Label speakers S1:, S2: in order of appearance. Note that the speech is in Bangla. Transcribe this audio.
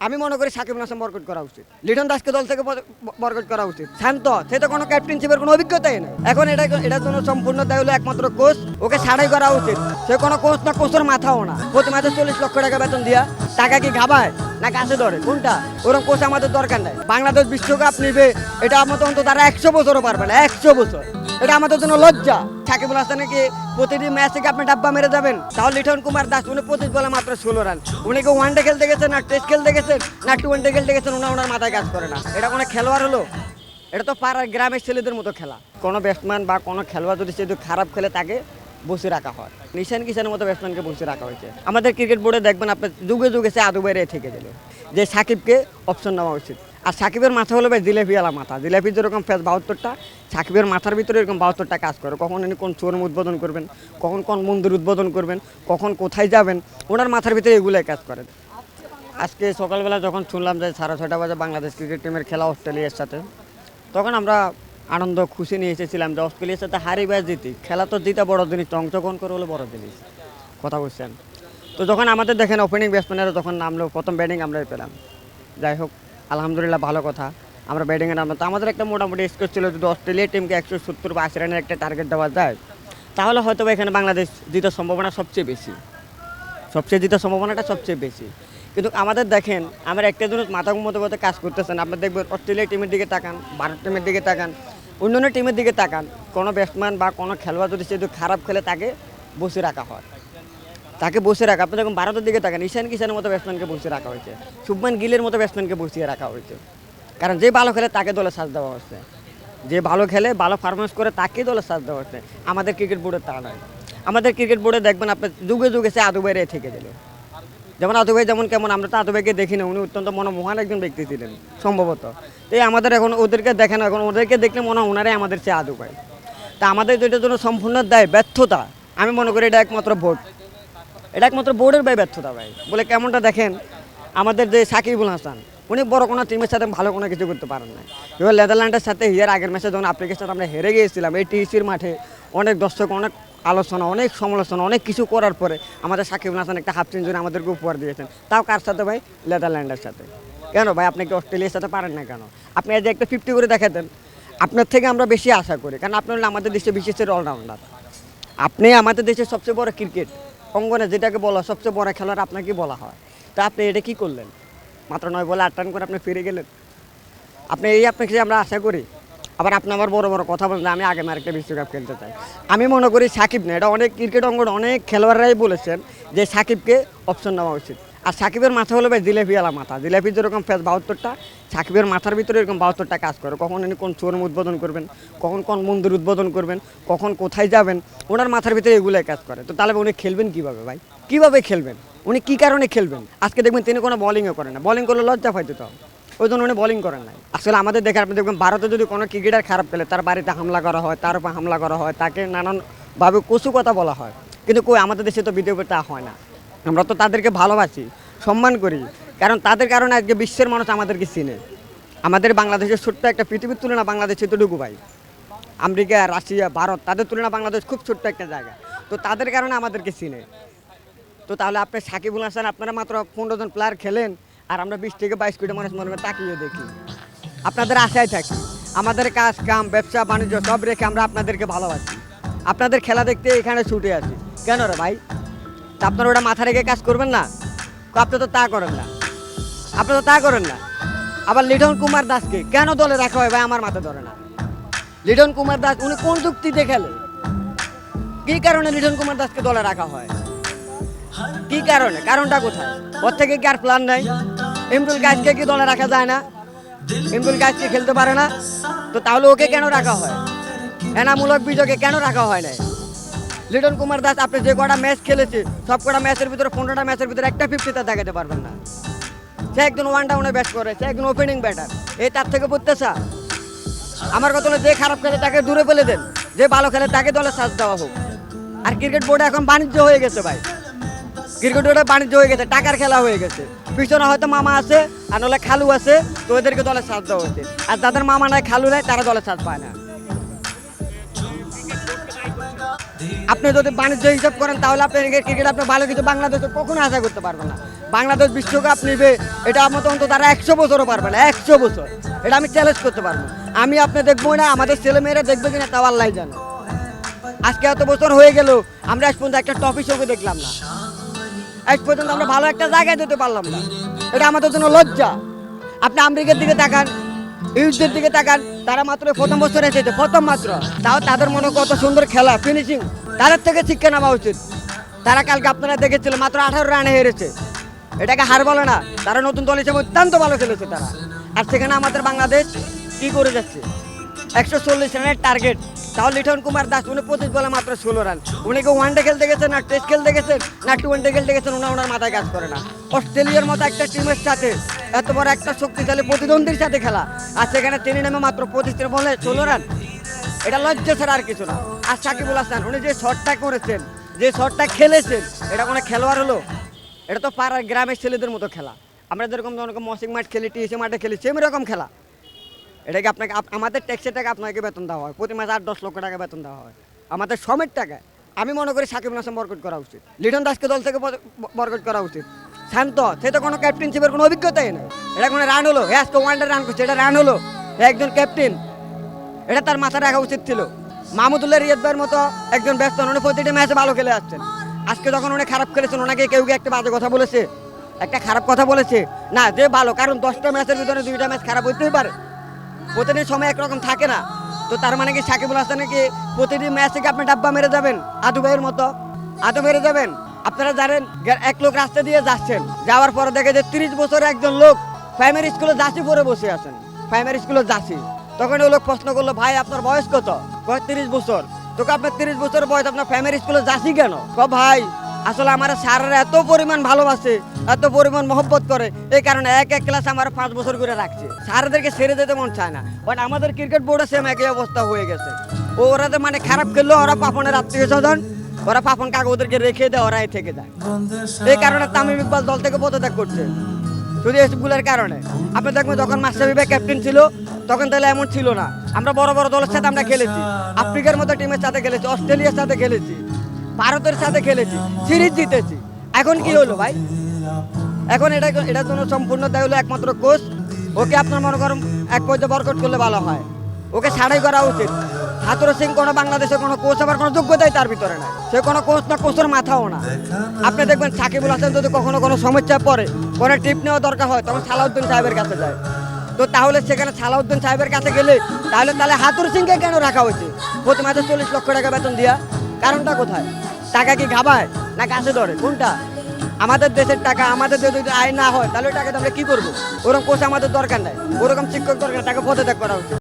S1: আমি মনে করি সাকিব আল হাসান বরকট করা উচিত, লিটন দাসকে দল থেকে বরকট করা উচিত। শান্ত, সে তো কোনো ক্যাপ্টেনশিপের কোনো অভিজ্ঞতাই নেই। এখন এটার জন্য সম্পূর্ণ দায় হলো একমাত্র কোচ, ওকে ছাড়াই করা উচিত। সে কোনো কোচ না, কোচের মাথাও না। প্রতি মাসে 40 লক্ষ টাকা বেতন দিয়া টাকা কি ঘাবায় না গাছে ধরে, কোনটা? ওরকম কোচ আমাদের দরকার নাই। বাংলাদেশ বিশ্বকাপ নিবে, এটা আমাদের অন্তত তারা 100 বছরও পারবে না, 100 বছর। এটা আমাদের জন্য লজ্জা। সাকিব আল হাসানকে প্রতিটি ম্যাচ থেকে আপনি ডাব্বা মেরে যাবেন? তাহলে লিটন কুমার দাস, উনি 25 বলে মাত্র 16 রান। উনি কি ওয়ানডে খেলতে গেছেন, না টেস্ট খেলতে গেছেন, না টোয়েন্টি খেলতে গেছেন? ওনার মাথায় কাজ করে না। এটা কোনো খেলোয়াড় হলো? এটা তো পাড়ার গ্রামের ছেলেদের মতো খেলা। কোনো ব্যাটসম্যান বা কোনো খেলোয়াড় যদি সে খারাপ খেলে তাকে বসে রাখা হয়। নিশান কিষানের মতো ব্যাটসম্যানকে বসে রাখা হয়েছে। আমাদের ক্রিকেট বোর্ডে দেখবেন আপনার যুগে যুগে সে আদু বাইরে থেকে দিল যে সাকিবকে অপশন নেওয়া উচিত। আর সাকিবের মাথা হলো ভাই জিলাপিওয়ালা মাথা। জিলাপির যেরকম ফেস 72টা, সাকিবের মাথার ভিতরে এরকম 72টা কাজ করে। কখন উনি কোন শোরুম উদ্বোধন করবেন, কখন কোন মন্দির উদ্বোধন করবেন, কখন কোথায় যাবেন, ওনার মাথার ভিতরে এগুলোই কাজ করে। আজকে সকালবেলা যখন শুনলাম যে 6:30 বাজে বাংলাদেশ ক্রিকেট টিমের খেলা অস্ট্রেলিয়ার সাথে, তখন আমরা আনন্দ খুশি নিয়ে এসেছিলাম যে অস্ট্রেলিয়ার সাথে হারি বা জিতি, খেলা তো জিতা বড় জিনিস, অংশগ্রহণ করে হলো বড় জিনিস। কথা বলছেন তো যখন আমাদের দেখেন ওপেনিং ব্যাটসম্যানেরা যখন নামলো, প্রথম ব্যাটিং আমরাই পেলাম। যাই হোক, আলহামদুলিল্লাহ, ভালো কথা। আমরা ব্যাটিংয়ে নামলাম, তো আমাদের একটা মোটামুটি স্কোর ছিল, যদি অস্ট্রেলিয়া টিমকে 170 বা 80 রানের একটা টার্গেট দেওয়া যায়, তাহলে হয়তো এখানে বাংলাদেশ জেতার সম্ভাবনা সবচেয়ে বেশি, জেতার সম্ভাবনাটা সবচেয়ে বেশি। কিন্তু আমাদের দেখেন, আমরা একটা জিনিস মাথা মতো কাজ করতেছেন। আপনি দেখবেন অস্ট্রেলিয়া টিমের দিকে তাকান, ভারত টিমের দিকে তাকান, অন্যান্য টিমের দিকে তাকান, কোনো ব্যাটসম্যান বা কোনো খেলোয়াড় যদি সে খারাপ খেলে তাকে বসে রাখা হয়, তাকে বসে রাখা। আপনি যখন ভারতের দিকে তাকান, ঈশান কিষানের মতো ব্যাটসম্যানকে বসে রাখা হয়েছে, শুভমান গিলের মতো ব্যাটসম্যানকে বসিয়ে রাখা হয়েছে। কারণ যে ভালো খেলে তাকে দলে সাজ দেওয়া হচ্ছে, যে ভালো খেলে ভালো পারফরমেন্স করে তাকেই দলে সাজ দেওয়া হচ্ছে। আমাদের ক্রিকেট বোর্ডের তা নয়। আমাদের ক্রিকেট বোর্ডে দেখবেন আপনার যুগে যুগে সে আদু বাইরে থেকে দিল। যেমন আদু ভাই, যেমন কেমন, আমরা তো আদু ভাইকে দেখি না, উনি অত্যন্ত মনোমোহন একজন ব্যক্তি ছিলেন সম্ভবত। তো আমাদের এখন ওদেরকে দেখে না, এখন ওদেরকে দেখলে মনে হয় ওনারাই আমাদের চেয়ে আদু ভাই। তা আমাদের যেটার জন্য সম্পূর্ণ দায় ব্যর্থতা, আমি মনে করি এটা একমাত্র বোর্ড, এটা একমাত্র বোর্ডের ভাই ব্যর্থতা ভাই। বলে কেমনটা দেখেন, আমাদের যে সাকিব আল হাসান, উনি বড় কোনো টিমের সাথে ভালো কোনো কিছু করতে পারেন না। এবার নেদারল্যান্ডের সাথে ইয়ার আগের ম্যাচে যখন আফ্রিকার সাথে আমরা হেরে গিয়েছিলাম, এই টিসির মাঠে অনেক দর্শক, অনেক আলোচনা, অনেক সমালোচনা, অনেক কিছু করার পরে আমাদের সাকিব আল হাসান একটা হাফ সেঞ্চুরি আমাদেরকে উপহার দিয়েছেন। তাও কার সাথে ভাই? নেদারল্যান্ডের সাথে। কেন ভাই আপনি কি অস্ট্রেলিয়ার সাথে পারেন না কেন? আপনি আজ একটা 50 করে দেখাতেন, আপনার থেকে আমরা বেশি আশা করি। কারণ আপনি হলেন আমাদের দেশে বিশেষের অলরাউন্ডার, আপনি আমাদের দেশের সবচেয়ে বড় ক্রিকেট অঙ্গনে যেটাকে বলা সবচেয়ে বড় খেলোয়াড় আপনাকে বলা হয়। তা আপনি এটা কি করলেন? মাত্র 9 বলে 8 রান করে আপনি ফিরে গেলেন। আপনাকে আমরা আশা করি। আবার আপনি আমার বড় বড় কথা বলেন, আমি আগে আরেকটা বিশ্বকাপ খেলতে চাই। আমি মনে করি সাকিব না, এটা অনেক ক্রিকেট অঙ্গনে অনেক খেলোয়াড়রাই বলেছেন যে সাকিবকে অপশন নেওয়া উচিত। আর সাকিবের মাথা হলো ভাই জিলাপিওয়ালা মাথা। জিলাপির যেরকম ফেস 72টা, সাকিবের মাথার ভিতরে এরকম 72টা কাজ করে। কখন উনি কোন শোরুম উদ্বোধন করবেন, কখন কোন মন্দির উদ্বোধন করবেন, কখন কোথায় যাবেন, ওনার মাথার ভিতরে এগুলোই কাজ করে। তো তাহলে উনি খেলবেন কীভাবে ভাই? কীভাবে খেলবেন? উনি কী কারণে খেলবেন? আজকে দেখবেন তিনি কোনো বলিংও করেন না, বলিং করলে লজ্জা পাইতে তো, ওই জন্য উনি বলিং করেন নাই। আসলে আমাদের দেখে আপনি দেখবেন, ভারতে যদি কোনো ক্রিকেটার খারাপ খেলে তার বাড়িতে হামলা করা হয়, তার উপর হামলা করা হয়, তাকে নানানভাবে কচু কথা বলা হয়। কিন্তু কই আমাদের দেশে তো ভিডিও তা হয় না। আমরা তো তাদেরকে ভালোবাসি, সম্মান করি, কারণ তাদের কারণে আজকে বিশ্বের মানুষ আমাদেরকে চিনে। আমাদের বাংলাদেশের ছোট্ট একটা, পৃথিবীর তুলনা বাংলাদেশ এতটুকু ভাই। আমেরিকা, রাশিয়া, ভারত, তাদের তুলনা বাংলাদেশ খুব ছোট্ট একটা জায়গা। তো তাদের কারণে আমাদেরকে চিনে। তো তাহলে আপনি সাকিব আল হাসান, আপনারা মাত্র 15 জন প্লেয়ার খেলেন, আর আমরা 20 থেকে 22 কোটি মানুষ মনে তাকিয়ে দেখি, আপনাদের আশায় থাকি। আমাদের কাজ কাম ব্যবসা বাণিজ্য সব রেখে আমরা আপনাদেরকে ভালোবাসি, আপনাদের খেলা দেখতে এখানে ছুটে আসি। কেন রে ভাই? তা আপনারা ওটা মাথা রেখে কাজ করবেন না? আপনি তো তা করেন না, আপনি তো তা করেন না। আবার লিটন কুমার দাসকে কেন দলে রাখা হয় ভাই? আমার মাথা ধরে না। লিটন কুমার দাস উনি কোন যুক্তিতে খেলে? কি কারণে লিটন কুমার দাসকে দলে রাখা হয়? কি কারণে? কারণটা কোথায়? ওর থেকে কি আর প্ল্যান নাই? ইমরুল গাছকে কি দলে রাখা যায় না? ইমরুল গাছকে খেলতে পারে না? তো তাহলে ওকে কেন রাখা হয়? এনামূলক বিজয়কে কেন রাখা হয় না? লিটন কুমার দাস, আপনি যে কটা ম্যাচ খেলেছে সব কটা ম্যাচের ভিতরে, 15টা ম্যাচের ভিতরে একটা 50তে দেখাতে পারবেন না। সে একজন ওয়ান ডাউনে ব্যাট করে, সে একজন ওপেনিং ব্যাটার। এই তার থেকে প্রত্যাশা? আমার কথা হলো, যে খারাপ খেলে তাকে দূরে ফেলে দেন, যে ভালো খেলে তাকে দলে সাজ দেওয়া হোক। আর ক্রিকেট বোর্ডে এখন বাণিজ্য হয়ে গেছে ভাই, ক্রিকেট বোর্ডে বাণিজ্য হয়ে গেছে, টাকার খেলা হয়ে গেছে। পিছনে হয়তো মামা আছে আর নাহলে খালু আছে, তো ওদেরকে দলে সাজ দেওয়া হচ্ছে। আর যাদের মামা নাই, খালু নাই, তারা দলে সাজ পায় না। আপনি যদি বাণিজ্য হিসাব করেন তাহলে আপনি ক্রিকেট আপনি ভালো কিছু বাংলাদেশে কখনো আশা করতে পারবেন না। বাংলাদেশ বিশ্বকাপ নেবে, এটা আমার অন্তত তারা 100 বছরও পারবে না, 100 বছর। এটা আমি চ্যালেঞ্জ করতে পারবো। আমি আপনি দেখবো না, আমাদের ছেলেমেয়েরা দেখবে কিনা তাও আল্লাহ জানে। আজকে এত বছর হয়ে গেল আমরা আজ পর্যন্ত একটা ট্রফি শোকে দেখলাম না, আজ পর্যন্ত আমরা ভালো একটা জায়গায় যেতে পারলাম না। এটা আমাদের জন্য লজ্জা। আপনি আমেরিকার দিকে তাকান, ইউরোপের দিকে তাকান, তারা মাত্র প্রথম বছর এসেছে, প্রথম মাত্র, তাও তাদের মনে কত সুন্দর খেলা, ফিনিশিং, তাদের থেকে শিক্ষা নেওয়া উচিত। তারা কালকে আপনারা দেখেছিলেন মাত্র 18 রানে হেরেছে, এটাকে হার বলে না, তারা নতুন দল হিসেবে অত্যন্ত ভালো খেলেছে তারা। আর সেখানে আমাদের বাংলাদেশ কি করে যাচ্ছে, 140 রানের টার্গেট, তাও লিটন কুমার দাস উনি 25 বলে মাত্র 16 রান। উনি কি ওয়ানডে খেলতে গেছেন, না টেস্ট খেলতে গেছেন, না টোয়েন্টি খেলতে গেছেন, ওনার মাথায় কাজ করে না। অস্ট্রেলিয়ার মতো একটা টিমের সাথে এত বড় একটা শক্তিশালী প্রতিদ্বন্দ্বীর সাথে খেলা, আর সেখানে তিনি নেমে মাত্র 25 বলে 16 রান, এটা লজ্জা ছাড়া আর কিছু না। আর সাকিবুল হাসান উনি যে শটটা করেছেন, যে শটটা খেলেছেন, এটা কোনো খেলোয়াড় হলো? এটা তো পাড়ার গ্রামের ছেলেদের মতো খেলা। আমরা যেরকম মসিং মাঠ খেলি, টিএসএ মাঠে খেলি, সেম এরকম খেলা। এটাকে আপনাকে আমাদের ট্যাক্সের টাকা আপনাকে বেতন দেওয়া হয়, প্রতি মাসে 8-10 লক্ষ টাকা বেতন দেওয়া হয় আমাদের শ্রমের টাকায়। আমি মনে করি সাকিবুল হাসান বরকট করা উচিত, লিটন দাসকে দল থেকে বরকট করা উচিত। শান্ত, সে তো কোনো ক্যাপ্টেনশিপের কোনো অভিজ্ঞতাই নেই। এটা কোনো রান হলো? আজকে ওয়ানডে রান করছে, এটা রান হলো? একজন ক্যাপ্টেন, এটা তার মাথায় রাখা উচিত ছিল। মাহমুদুল্লাহ রিয়াদ ভাইয়ের মতো একজন ব্যস্ত, উনি প্রতিটি ম্যাচে ভালো খেলে আসছেন। আজকে যখন উনি খারাপ খেলেছেন, ওনাকে কেউ কি একটা বাজে কথা বলেছে, একটা খারাপ কথা বলেছে? না, যে ভালো, কারণ 10টা ম্যাচের ভিতরে 2টা ম্যাচ খারাপ হইতেই পারে, প্রতিদিন সময় একরকম থাকে না। তো তার মানে কি সাকিবুল হাসানের কি প্রতিদিন ম্যাচ থেকে আপনি ডাব্বা মেরে যাবেন আদু ভাইয়ের মতো? আদু মেরে যাবেন? আপনারা জানেন এক লোক রাস্তা দিয়ে যাচ্ছেন, যাওয়ার পরে দেখে যে 30 বছরের একজন লোক প্রাইমারি স্কুলে জার্সি পরে বসে আছেন, প্রাইমারি স্কুলের জার্সি। তখন ওই লোক প্রশ্ন করলো, ভাই আপনার বয়স কত? কয় 30 বছর। তোকে আপনার 30 বছর বয়স, আপনার প্রাইমারি স্কুলে জার্সি কেন? ভাই আসলে আমার স্যারেরা এত পরিমাণ ভালোবাসে, এত পরিমাণ মহব্বত করে, এই কারণে এক ক্লাস আমার 5 বছর করে রাখছে। স্যারদেরকে ছেড়ে যেতে মন চায় না। বাট আমাদের ক্রিকেট বোর্ডে সেম একই অবস্থা হয়ে গেছে। ওরা তো মানে খারাপ খেললেও ওরা পাপনের আত্মীয় স্বজন, ওরা পাপন কাকা ওদেরকে রেখে দেয়, ওরাই থেকে যায়। এই কারণে তামিম ইকবাল দল থেকে পদত্যাগ করছে, শুধু এসবগুলোর কারণে। আপনি দেখবেন যখন মাশরাফি ভাই ক্যাপ্টেন ছিল তখন তাহলে এমন ছিল না। আমরা বড় বড় দলের সাথে আমরা খেলেছি, আফ্রিকার মতো টিমের সাথে খেলেছি, অস্ট্রেলিয়ার সাথে খেলেছি, ভারতের সাথে খেলেছি, সিরিজ জিতেছি। এখন কি হলো ভাই? এখন এটার জন্য সম্পূর্ণ দায় হলো একমাত্র কোচ। ওকে আপনার মনে করেন এক পর্যায়ে বরকট করলে ভালো হয়, ওকে ছাড়াই করা উচিত। হাতুর সিং কোনো বাংলাদেশের কোনো কোচ হবার কোনো যোগ্যতাই তার ভিতরে নাই, সে কোনো কোচ না, কোচের মাথাও না। আপনি দেখবেন সাকিবুল হাসান যদি কখনো কোনো সমস্যায় পড়ে, কোনো টিপ নেওয়া দরকার হয়, তখন সালাউদ্দিন সাহেবের কাছে যায়। তো তাহলে সেখানে সালাউদ্দিন সাহেবের কাছে গেলে তাহলে হাতুর সিংকে কেন রাখা হয়েছে প্রতি মাসে 40 লক্ষ টাকা বেতন দিয়া? কারণটা কোথায়? টাকা কি ঘাবায় না গাছে ধরে, কোনটা? আমাদের দেশের টাকা, আমাদের যদি আয় না হয় তাহলে টাকা আমরা কি করবো? ওরকম কোচ আমাদের দরকার নাই, ওরকম শিক্ষক দরকার, টাকা পদত্যাগ করা উচিত।